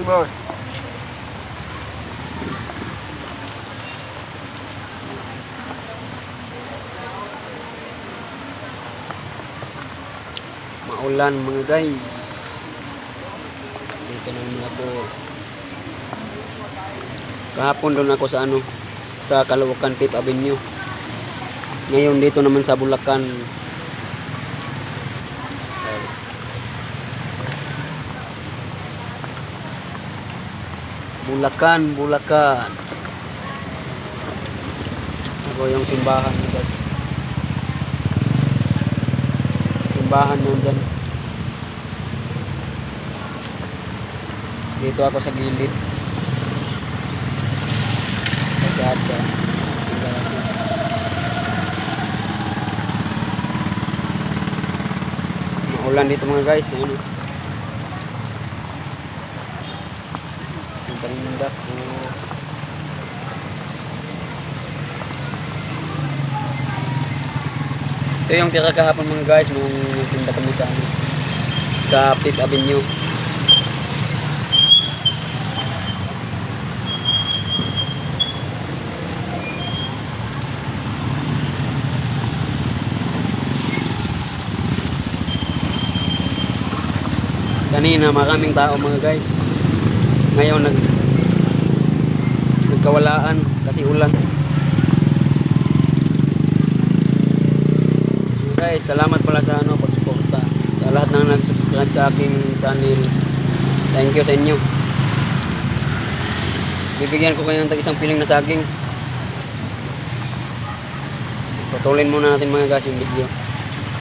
boss. Maulan mga guys. Dito naman ako. Kahapon doon ako sa sa Caloocan 5th Avenue. Ngayon dito naman sa Bulacan. Bulacan. Ako yung simbahan nito. Simbahan nandyan. Dito ako sa gilid. Sagada. Maulan dito mga guys. Ayan. Ang panindak po. Ito yung tira kahapon mga guys nung tinda kami sa 5th Avenue. Kanina maraming tao mga guys. Ngayon nagkawalaan kasi ulan. Guys, salamat pala sa pagsuporta. Sa lahat ng nag-subscribe sa aking channel. Thank you sa inyo. Bibigyan ko kayo ng isang piling na saging. Patuloyin muna natin mga guys yung video.